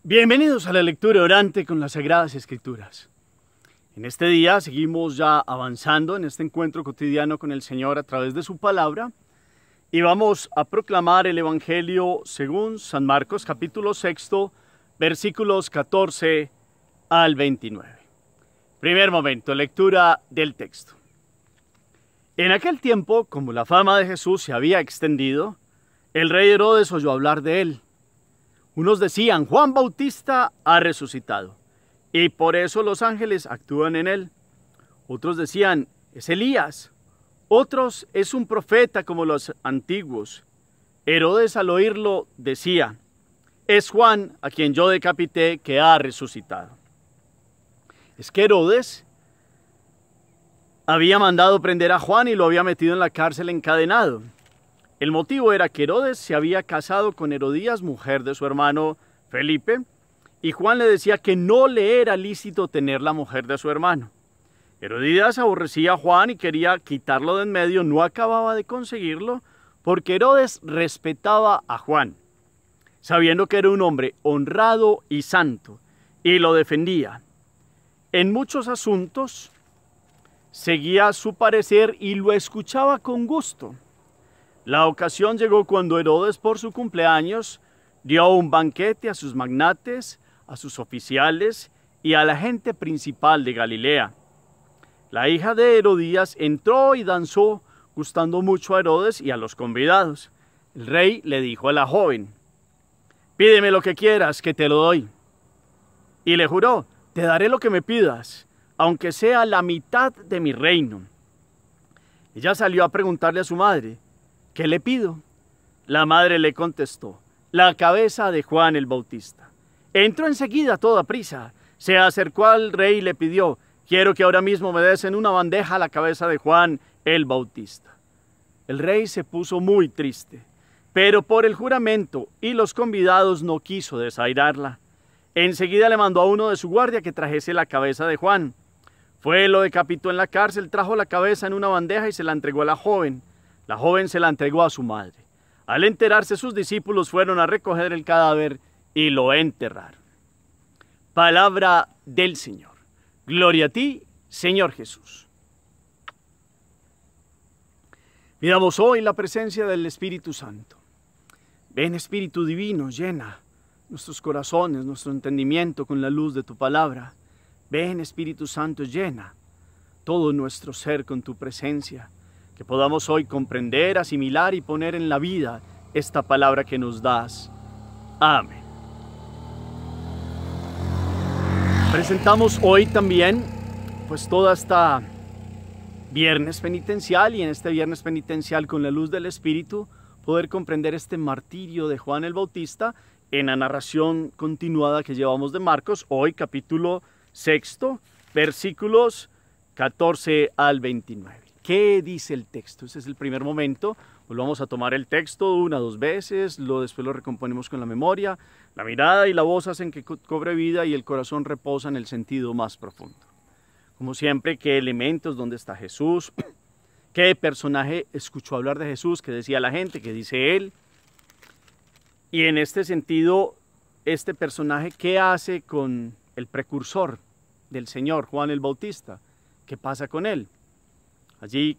Bienvenidos a la lectura orante con las Sagradas Escrituras. En este día seguimos ya avanzando en este encuentro cotidiano con el Señor a través de su palabra y vamos a proclamar el Evangelio según San Marcos, capítulo 6, versículos 14 al 29. Primer momento, lectura del texto. En aquel tiempo, como la fama de Jesús se había extendido, el rey Herodes oyó hablar de él. Unos decían, Juan Bautista ha resucitado, y por eso los ángeles actúan en él. Otros decían, es Elías. Otros, es un profeta como los antiguos. Herodes al oírlo decía, es Juan a quien yo decapité que ha resucitado. Es que Herodes había mandado prender a Juan y lo había metido en la cárcel encadenado. El motivo era que Herodes se había casado con Herodías, mujer de su hermano Felipe, y Juan le decía que no le era lícito tener la mujer de su hermano. Herodías aborrecía a Juan y quería quitarlo de en medio, no acababa de conseguirlo, porque Herodes respetaba a Juan, sabiendo que era un hombre honrado y santo, y lo defendía. En muchos asuntos seguía su parecer y lo escuchaba con gusto. La ocasión llegó cuando Herodes, por su cumpleaños, dio un banquete a sus magnates, a sus oficiales y a la gente principal de Galilea. La hija de Herodías entró y danzó, gustando mucho a Herodes y a los convidados. El rey le dijo a la joven, pídeme lo que quieras, que te lo doy. Y le juró, te daré lo que me pidas, aunque sea la mitad de mi reino. Ella salió a preguntarle a su madre, ¿qué le pido? La madre le contestó, la cabeza de Juan el Bautista. Entró enseguida a toda prisa, se acercó al rey y le pidió, quiero que ahora mismo me des en una bandeja la cabeza de Juan el Bautista. El rey se puso muy triste, pero por el juramento y los convidados no quiso desairarla. Enseguida le mandó a uno de su guardia que trajese la cabeza de Juan. Fue, lo decapitó en la cárcel, trajo la cabeza en una bandeja y se la entregó a la joven. La joven se la entregó a su madre. Al enterarse, sus discípulos fueron a recoger el cadáver y lo enterraron. Palabra del Señor. Gloria a ti, Señor Jesús. Miramos hoy la presencia del Espíritu Santo. Ven, Espíritu Divino, llena nuestros corazones, nuestro entendimiento con la luz de tu palabra. Ven, Espíritu Santo, llena todo nuestro ser con tu presencia. Que podamos hoy comprender, asimilar y poner en la vida esta palabra que nos das. Amén. Presentamos hoy también, pues toda esta viernes penitencial, y en este viernes penitencial con la luz del Espíritu, poder comprender este martirio de Juan el Bautista en la narración continuada que llevamos de Marcos, hoy capítulo 6, versículos 14 al 29. ¿Qué dice el texto? Ese es el primer momento. Volvamos a tomar el texto una, dos veces, después lo recomponemos con la memoria. La mirada y la voz hacen que cobre vida y el corazón reposa en el sentido más profundo. Como siempre, ¿qué elementos? ¿Dónde está Jesús? ¿Qué personaje escuchó hablar de Jesús? ¿Qué decía la gente? ¿Qué dice él? Y en este sentido, este personaje, ¿qué hace con el precursor del Señor, Juan el Bautista? ¿Qué pasa con él? Allí,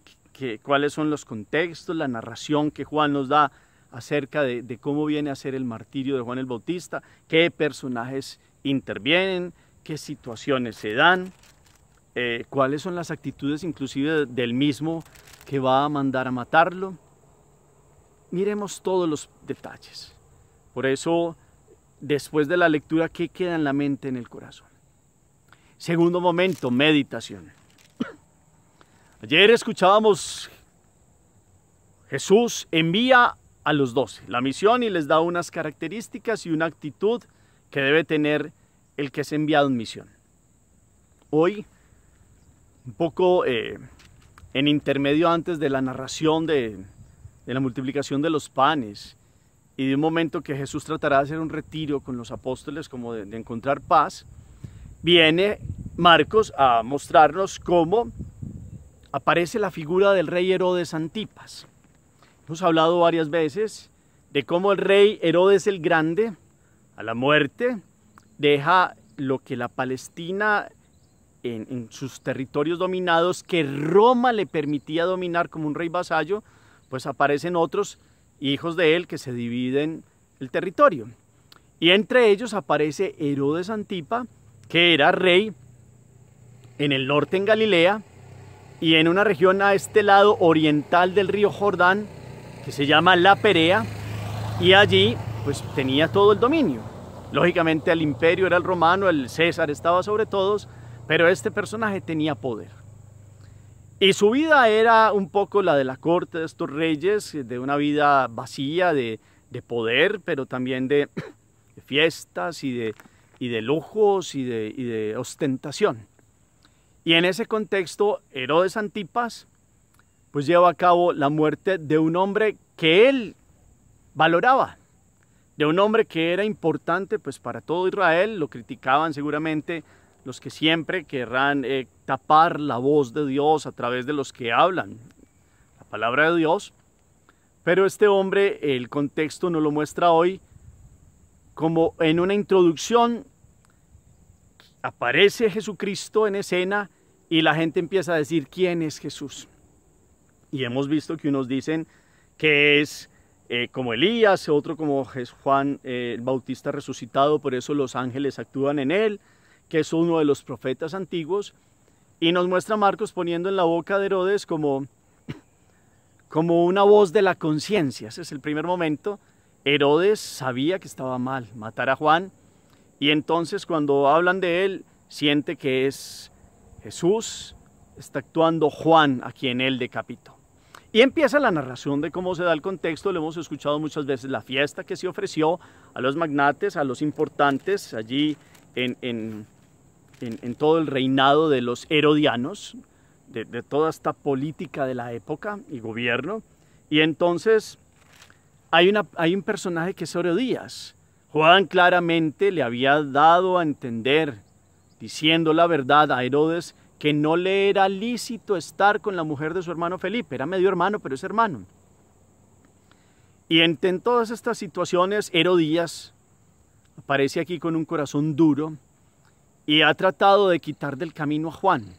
cuáles son los contextos, la narración que Juan nos da acerca de cómo viene a ser el martirio de Juan el Bautista, qué personajes intervienen, qué situaciones se dan, cuáles son las actitudes inclusive del mismo que va a mandar a matarlo. Miremos todos los detalles. Por eso, después de la lectura, ¿qué queda en la mente, en el corazón? Segundo momento, meditación. Ayer escuchábamos, Jesús envía a los 12 la misión y les da unas características y una actitud que debe tener el que es enviado en misión. Hoy, un poco en intermedio antes de la narración de la multiplicación de los panes y de un momento que Jesús tratará de hacer un retiro con los apóstoles como de encontrar paz, viene Marcos a mostrarnos cómo aparece la figura del rey Herodes Antipas. Hemos hablado varias veces de cómo el rey Herodes el Grande, a la muerte, deja lo que la Palestina en sus territorios dominados, que Roma le permitía dominar como un rey vasallo, pues aparecen otros hijos de él que se dividen el territorio. Y entre ellos aparece Herodes Antipa, que era rey en el norte en Galilea y en una región a este lado oriental del río Jordán, que se llama La Perea, y allí pues tenía todo el dominio. Lógicamente el imperio era el romano, el César estaba sobre todos, pero este personaje tenía poder. Y su vida era un poco la de la corte de estos reyes, de una vida vacía de poder, pero también de fiestas y de lujos y de ostentación. Y en ese contexto, Herodes Antipas pues lleva a cabo la muerte de un hombre que él valoraba, de un hombre que era importante pues para todo Israel. Lo criticaban seguramente los que siempre querrán tapar la voz de Dios a través de los que hablan la palabra de Dios. Pero este hombre, el contexto nos lo muestra hoy como en una introducción. Aparece Jesucristo en escena y la gente empieza a decir ¿quién es Jesús? Y hemos visto que unos dicen que es como Elías, otro como Juan el Bautista resucitado, por eso los ángeles actúan en él, que es uno de los profetas antiguos. Y nos muestra Marcos poniendo en la boca de Herodes como una voz de la conciencia. Ese es el primer momento. Herodes sabía que estaba mal matar a Juan, y entonces cuando hablan de él, siente que es Jesús, está actuando Juan a quien él decapitó. Y empieza la narración de cómo se da el contexto. Lo hemos escuchado muchas veces, la fiesta que se ofreció a los magnates, a los importantes, allí en todo el reinado de los herodianos, de toda esta política de la época y gobierno. Y entonces hay un personaje que es Herodías. Juan claramente le había dado a entender, diciendo la verdad a Herodes, que no le era lícito estar con la mujer de su hermano Felipe. Era medio hermano, pero es hermano. Y en todas estas situaciones, Herodías aparece aquí con un corazón duro y ha tratado de quitar del camino a Juan,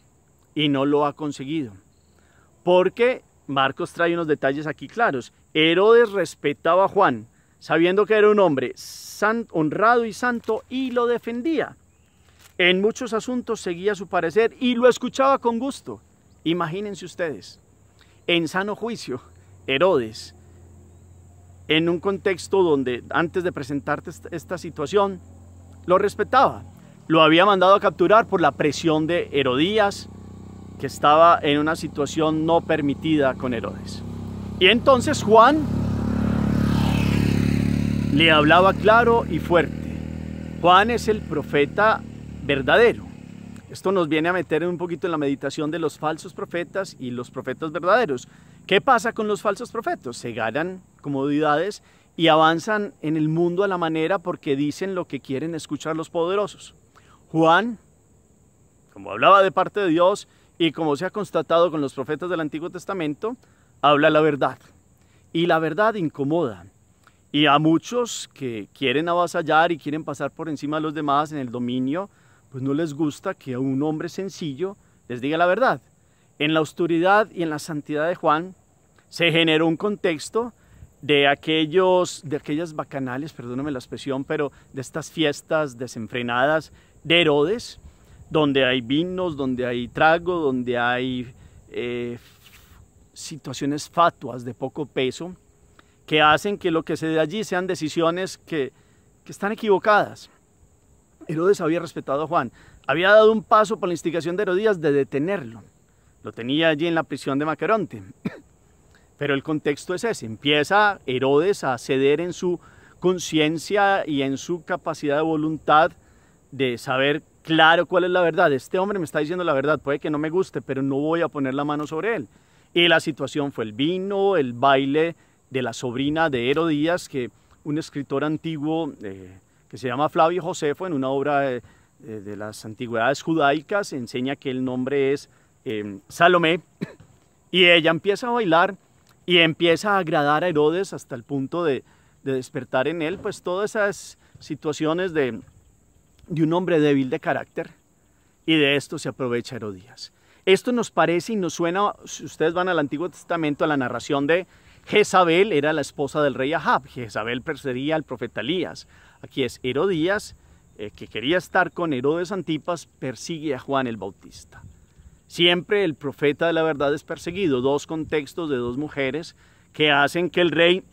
y no lo ha conseguido. Porque Marcos trae unos detalles aquí claros. Herodes respetaba a Juan, sabiendo que era un hombre honrado y santo, y lo defendía. En muchos asuntos seguía su parecer y lo escuchaba con gusto. Imagínense ustedes, en sano juicio, Herodes, en un contexto donde antes de presentarte esta situación, lo respetaba. Lo había mandado a capturar por la presión de Herodías, que estaba en una situación no permitida con Herodes. Y entonces Juan le hablaba claro y fuerte. Juan es el profeta verdadero. Esto nos viene a meter un poquito en la meditación de los falsos profetas y los profetas verdaderos. ¿Qué pasa con los falsos profetas? Se ganan comodidades y avanzan en el mundo a la manera porque dicen lo que quieren escuchar los poderosos. Juan, como hablaba de parte de Dios y como se ha constatado con los profetas del Antiguo Testamento, habla la verdad. Y la verdad incomoda. Y a muchos que quieren avasallar y quieren pasar por encima de los demás en el dominio, pues no les gusta que a un hombre sencillo les diga la verdad. En la oscuridad y en la santidad de Juan se generó un contexto de aquellas bacanales, perdóname la expresión, pero de estas fiestas desenfrenadas de Herodes, donde hay vinos, donde hay trago, donde hay situaciones fatuas de poco peso, que hacen que lo que se dé allí sean decisiones que están equivocadas. Herodes había respetado a Juan, había dado un paso por la instigación de Herodías de detenerlo. Lo tenía allí en la prisión de Macaronte. Pero el contexto es ese. Empieza Herodes a ceder en su conciencia y en su capacidad de voluntad de saber claro cuál es la verdad. Este hombre me está diciendo la verdad, puede que no me guste, pero no voy a poner la mano sobre él. Y la situación fue el vino, el baile de la sobrina de Herodías, que un escritor antiguo que se llama Flavio Josefo, en una obra de las antigüedades judaicas, enseña que el nombre es Salomé, y ella empieza a bailar y empieza a agradar a Herodes hasta el punto de despertar en él pues todas esas situaciones de de un hombre débil de carácter, y de esto se aprovecha Herodías. Esto nos parece y nos suena, si ustedes van al Antiguo Testamento, a la narración de Jezabel, era la esposa del rey Ahab. Jezabel perseguía al profeta Elías. Aquí es Herodías, que quería estar con Herodes Antipas, persigue a Juan el Bautista. Siempre el profeta de la verdad es perseguido. Dos contextos de dos mujeres que hacen que el rey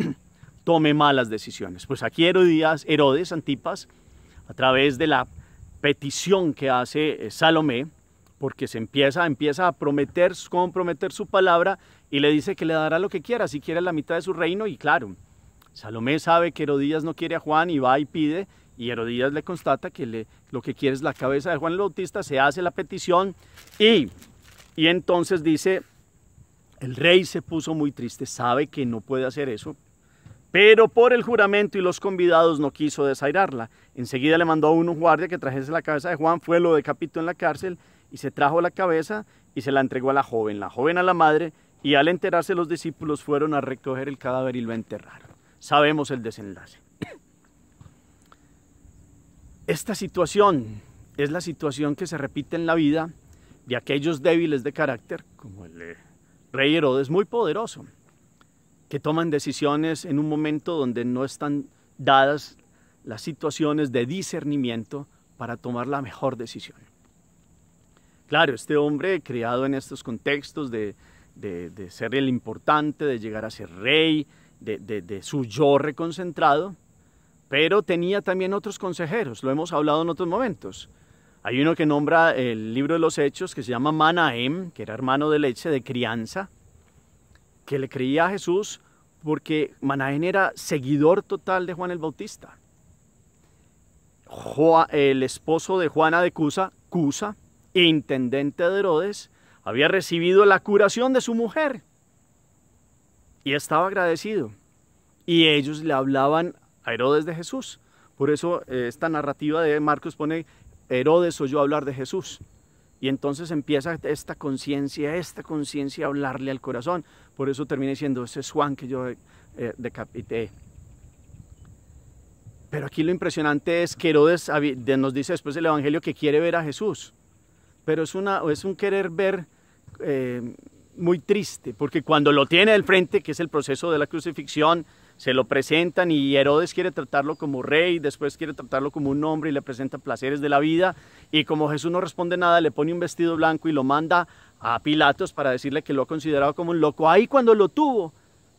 tome malas decisiones. Pues aquí Herodes Antipas, a través de la petición que hace Salomé, porque se empieza a comprometer su palabra y le dice que le dará lo que quiera, si quiere la mitad de su reino. Y claro, Salomé sabe que Herodías no quiere a Juan y va y pide, y Herodías le constata que lo que quiere es la cabeza de Juan el Bautista. Se hace la petición y entonces dice, el rey se puso muy triste, sabe que no puede hacer eso, pero por el juramento y los convidados no quiso desairarla. Enseguida le mandó a un guardia que trajese la cabeza de Juan, fue, lo decapitó en la cárcel y se trajo la cabeza y se la entregó a la joven a la madre, y al enterarse los discípulos fueron a recoger el cadáver y lo enterraron. Sabemos el desenlace. Esta situación es la situación que se repite en la vida de aquellos débiles de carácter, como el rey Herodes, muy poderoso, que toman decisiones en un momento donde no están dadas las situaciones de discernimiento para tomar la mejor decisión. Claro, este hombre criado en estos contextos de ser el importante, de llegar a ser rey, de su yo reconcentrado, pero tenía también otros consejeros, lo hemos hablado en otros momentos. Hay uno que nombra el libro de los Hechos, que se llama Manahem, que era hermano de leche, de crianza, que le creía a Jesús porque Manahem era seguidor total de Juan el Bautista. El esposo de Juana de Cusa, intendente de Herodes, había recibido la curación de su mujer y estaba agradecido. Y ellos le hablaban a Herodes de Jesús. Por eso esta narrativa de Marcos pone, Herodes oyó hablar de Jesús. Y entonces empieza esta conciencia a hablarle al corazón. Por eso termina diciendo, ese es Juan que yo decapité. Pero aquí lo impresionante es que Herodes nos dice después el Evangelio que quiere ver a Jesús. Pero es un querer ver muy triste, porque cuando lo tiene al frente, que es el proceso de la crucifixión, se lo presentan y Herodes quiere tratarlo como rey, después quiere tratarlo como un hombre y le presenta placeres de la vida, y como Jesús no responde nada, le pone un vestido blanco y lo manda a Pilatos para decirle que lo ha considerado como un loco. Ahí cuando lo tuvo,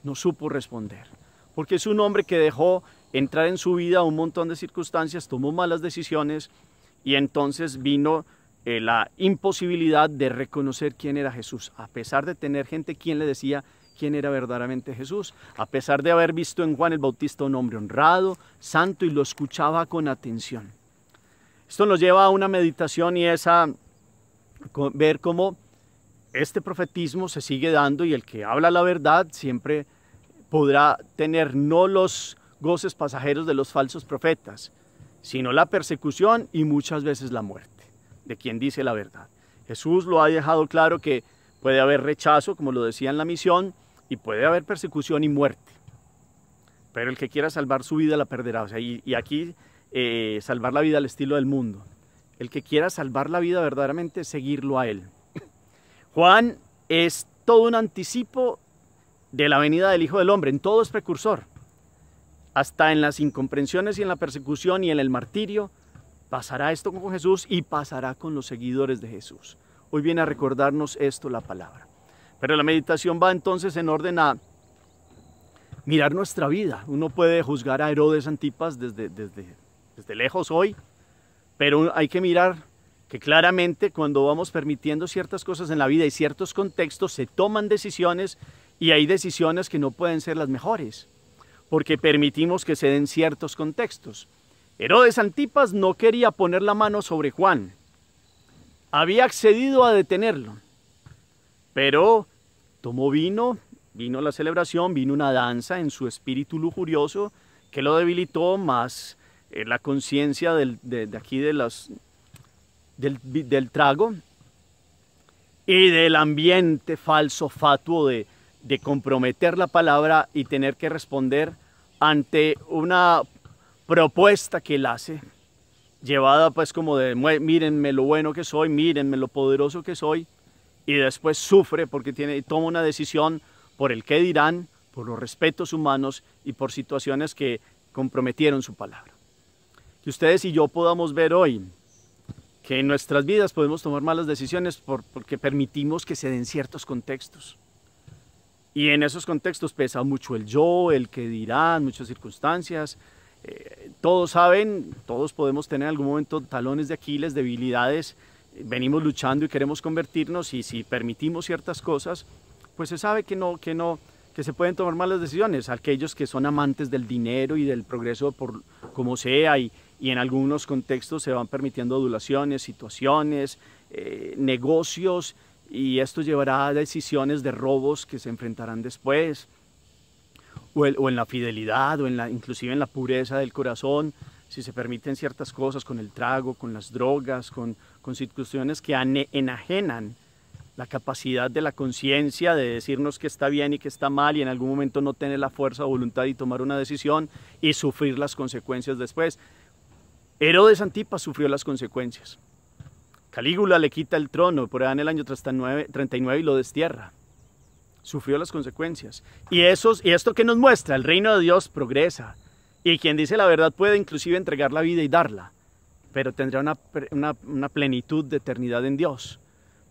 no supo responder, porque es un hombre que dejó entrar en su vida un montón de circunstancias, tomó malas decisiones, y entonces vino la imposibilidad de reconocer quién era Jesús, a pesar de tener gente quien le decía quién era verdaderamente Jesús, a pesar de haber visto en Juan el Bautista un hombre honrado, santo, y lo escuchaba con atención. Esto nos lleva a una meditación, y es a ver cómo este profetismo se sigue dando, y el que habla la verdad siempre podrá tener no los goces pasajeros de los falsos profetas, sino la persecución y muchas veces la muerte de quien dice la verdad. Jesús lo ha dejado claro que puede haber rechazo, como lo decía en la misión, y puede haber persecución y muerte. Pero el que quiera salvar su vida la perderá. O sea, y aquí salvar la vida al estilo del mundo. El que quiera salvar la vida verdaderamente, seguirlo a él. Juan es todo un anticipo de la venida del Hijo del Hombre, en todo es precursor. Hasta en las incomprensiones y en la persecución y en el martirio, pasará esto con Jesús y pasará con los seguidores de Jesús. Hoy viene a recordarnos esto la palabra. Pero la meditación va entonces en orden a mirar nuestra vida. Uno puede juzgar a Herodes Antipas desde lejos hoy, pero hay que mirar que claramente cuando vamos permitiendo ciertas cosas en la vida y ciertos contextos, se toman decisiones, y hay decisiones que no pueden ser las mejores, porque permitimos que se den ciertos contextos. Herodes Antipas no quería poner la mano sobre Juan. Había accedido a detenerlo, pero tomó vino la celebración, vino una danza en su espíritu lujurioso que lo debilitó más, la conciencia del trago y del ambiente falso, fatuo de comprometer la palabra y tener que responder ante una propuesta que él hace, llevada pues como de mírenme lo bueno que soy, mírenme lo poderoso que soy, y después sufre porque toma una decisión por el qué dirán, por los respetos humanos y por situaciones que comprometieron su palabra. Que ustedes y yo podamos ver hoy que en nuestras vidas podemos tomar malas decisiones porque permitimos que se den ciertos contextos. Y en esos contextos pesa mucho el yo, el que dirán, muchas circunstancias. Todos saben, todos podemos tener en algún momento talones de Aquiles, debilidades. Venimos luchando y queremos convertirnos, y si permitimos ciertas cosas, pues se sabe que se pueden tomar malas decisiones. Aquellos que son amantes del dinero y del progreso por como sea, y en algunos contextos se van permitiendo adulaciones, situaciones, negocios, y esto llevará a decisiones de robos que se enfrentarán después, o en la fidelidad, inclusive en la pureza del corazón, si se permiten ciertas cosas con el trago, con las drogas, con situaciones que enajenan la capacidad de la conciencia de decirnos que está bien y que está mal, y en algún momento no tener la fuerza o voluntad y tomar una decisión y sufrir las consecuencias después. Herodes Antipas sufrió las consecuencias. Calígula le quita el trono por allá en el año 39 y lo destierra. Sufrió las consecuencias. Y esto que nos muestra, el reino de Dios progresa. Y quien dice la verdad puede inclusive entregar la vida y darla, pero tendrá una plenitud de eternidad en Dios.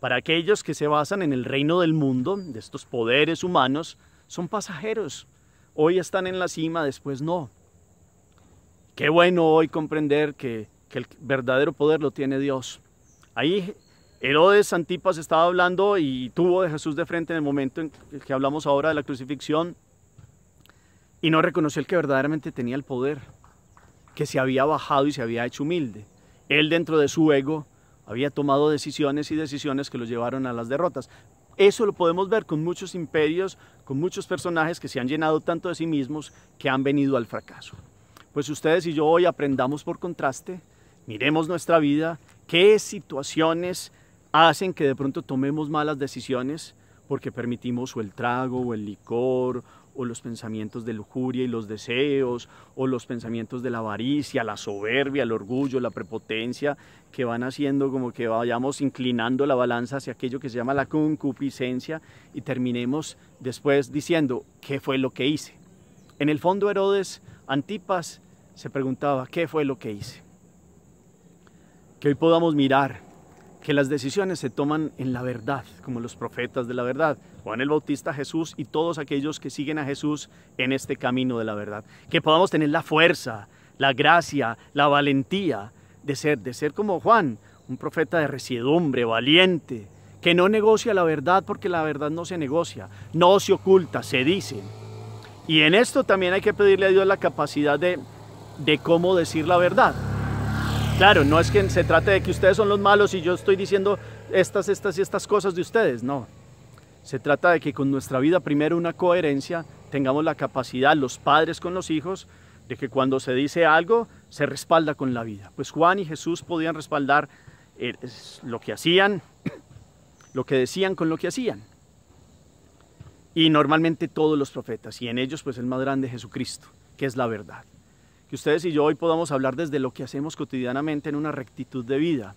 Para aquellos que se basan en el reino del mundo, de estos poderes humanos, son pasajeros. Hoy están en la cima, después no. Qué bueno hoy comprender que el verdadero poder lo tiene Dios. Ahí Herodes Antipas estaba hablando y tuvo de Jesús de frente en el momento en que hablamos ahora de la crucifixión, y no reconoció el que verdaderamente tenía el poder, que se había bajado y se había hecho humilde. Él, dentro de su ego, había tomado decisiones que lo llevaron a las derrotas. Eso lo podemos ver con muchos imperios, con muchos personajes que se han llenado tanto de sí mismos que han venido al fracaso. Pues ustedes y yo hoy aprendamos por contraste, miremos nuestra vida, qué situaciones hacen que de pronto tomemos malas decisiones porque permitimos o el trago o el licor, o los pensamientos de lujuria y los deseos, o los pensamientos de la avaricia, la soberbia, el orgullo, la prepotencia, que van haciendo como que vayamos inclinando la balanza hacia aquello que se llama la concupiscencia, y terminemos después diciendo, ¿qué fue lo que hice? En el fondo Herodes Antipas se preguntaba, ¿qué fue lo que hice? Que hoy podamos mirar que las decisiones se toman en la verdad, como los profetas de la verdad, Juan el Bautista, Jesús y todos aquellos que siguen a Jesús en este camino de la verdad. Que podamos tener la fuerza, la gracia, la valentía de ser como Juan, un profeta de resiedumbre, valiente, que no negocia la verdad, porque la verdad no se negocia, no se oculta, se dice. Y en esto también hay que pedirle a Dios la capacidad de cómo decir la verdad. Claro, no es que se trate de que ustedes son los malos y yo estoy diciendo estas cosas de ustedes, no. Se trata de que con nuestra vida, primero, una coherencia, tengamos la capacidad, los padres con los hijos, de que cuando se dice algo, se respalda con la vida. Pues Juan y Jesús podían respaldar lo que hacían, lo que decían con lo que hacían. Y normalmente todos los profetas, y en ellos pues el más grande, Jesucristo, que es la verdad. Que ustedes y yo hoy podamos hablar desde lo que hacemos cotidianamente en una rectitud de vida,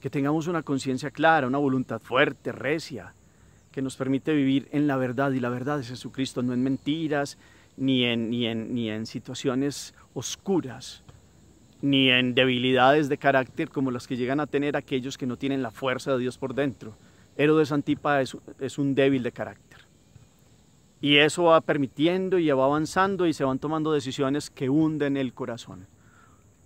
que tengamos una conciencia clara, una voluntad fuerte, recia, que nos permite vivir en la verdad, y la verdad es Jesucristo, no en mentiras, ni en situaciones oscuras, ni en debilidades de carácter como las que llegan a tener aquellos que no tienen la fuerza de Dios por dentro. Herodes Antipas es un débil de carácter. Y eso va permitiendo y va avanzando y se van tomando decisiones que hunden el corazón.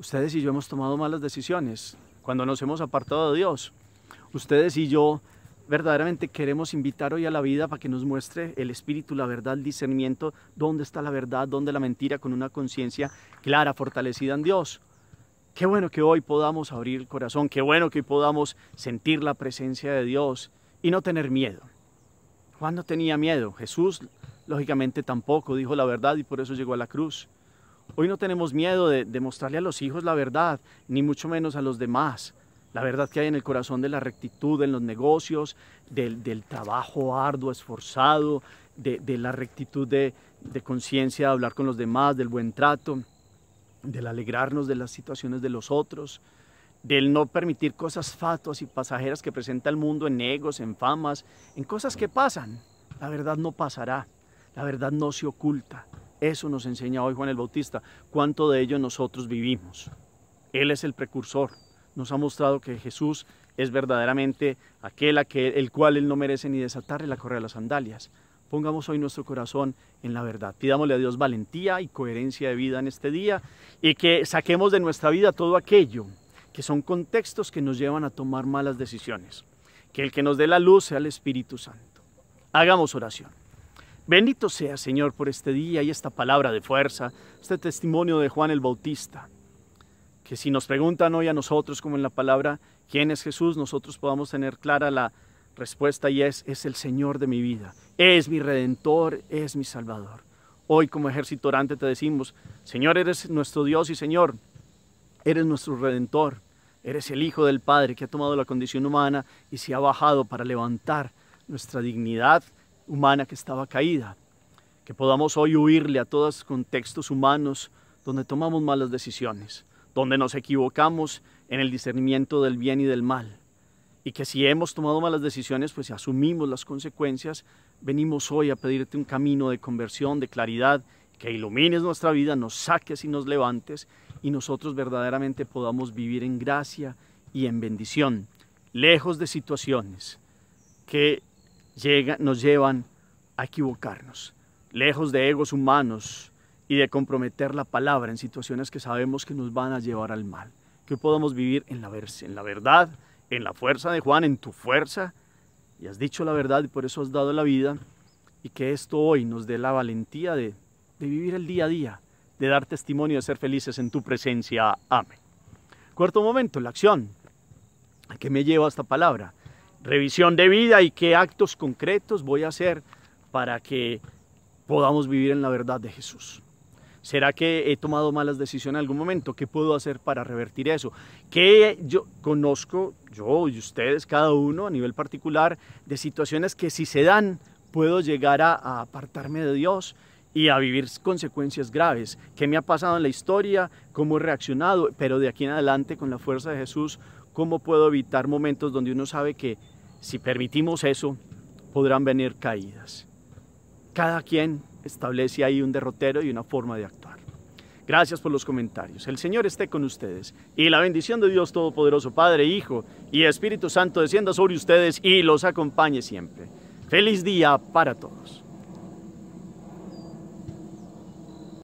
Ustedes y yo hemos tomado malas decisiones cuando nos hemos apartado de Dios. Ustedes y yo verdaderamente queremos invitar hoy a la vida para que nos muestre el Espíritu, la verdad, el discernimiento, dónde está la verdad, dónde la mentira, con una conciencia clara, fortalecida en Dios. Qué bueno que hoy podamos abrir el corazón, qué bueno que hoy podamos sentir la presencia de Dios y no tener miedo. Juan no tenía miedo, Jesús lógicamente tampoco, dijo la verdad y por eso llegó a la cruz. Hoy no tenemos miedo de mostrarle a los hijos la verdad, ni mucho menos a los demás. La verdad que hay en el corazón, de la rectitud en los negocios, del trabajo arduo, esforzado, de la rectitud de conciencia, de hablar con los demás, del buen trato. del alegrarnos de las situaciones de los otros, del no permitir cosas fatuas y pasajeras que presenta el mundo en egos, en famas, en cosas que pasan. La verdad no pasará, la verdad no se oculta. Eso nos enseña hoy Juan el Bautista, cuánto de ello nosotros vivimos. Él es el precursor, nos ha mostrado que Jesús es verdaderamente el cual Él no merece ni desatarle la correa de las sandalias. Pongamos hoy nuestro corazón en la verdad. Pidámosle a Dios valentía y coherencia de vida en este día y que saquemos de nuestra vida todo aquello que son contextos que nos llevan a tomar malas decisiones. Que el que nos dé la luz sea el Espíritu Santo. Hagamos oración. Bendito sea, Señor, por este día y esta palabra de fuerza, este testimonio de Juan el Bautista. Que si nos preguntan hoy a nosotros, como en la palabra, ¿quién es Jesús?, nosotros podamos tener clara la respuesta y es el Señor de mi vida, es mi Redentor, es mi Salvador. Hoy como ejército orante te decimos, Señor, eres nuestro Dios y Señor, eres nuestro Redentor, eres el Hijo del Padre que ha tomado la condición humana y se ha bajado para levantar nuestra dignidad humana que estaba caída. Que podamos hoy huirle a todos los contextos humanos donde tomamos malas decisiones, donde nos equivocamos en el discernimiento del bien y del mal. Y que si hemos tomado malas decisiones, pues asumimos las consecuencias, venimos hoy a pedirte un camino de conversión, de claridad, que ilumines nuestra vida, nos saques y nos levantes, y nosotros verdaderamente podamos vivir en gracia y en bendición, lejos de situaciones que nos llevan a equivocarnos, lejos de egos humanos y de comprometer la palabra en situaciones que sabemos que nos van a llevar al mal. Que podamos vivir en la verdad, en la fuerza de Juan, en tu fuerza, y has dicho la verdad y por eso has dado la vida, y que esto hoy nos dé la valentía de vivir el día a día, de dar testimonio, de ser felices en tu presencia. Amén. Cuarto momento, la acción. ¿A qué me lleva esta palabra? Revisión de vida y qué actos concretos voy a hacer para que podamos vivir en la verdad de Jesús. ¿Será que he tomado malas decisiones en algún momento? ¿Qué puedo hacer para revertir eso? Que yo conozco, yo y ustedes, cada uno a nivel particular, de situaciones que si se dan, puedo llegar a apartarme de Dios y a vivir consecuencias graves. ¿Qué me ha pasado en la historia? ¿Cómo he reaccionado? Pero de aquí en adelante, con la fuerza de Jesús, ¿cómo puedo evitar momentos donde uno sabe que si permitimos eso, podrán venir caídas? Cada quien establece ahí un derrotero y una forma de actuar. Gracias por los comentarios. El Señor esté con ustedes y la bendición de Dios Todopoderoso, Padre, Hijo y Espíritu Santo descienda sobre ustedes y los acompañe siempre. Feliz día para todos.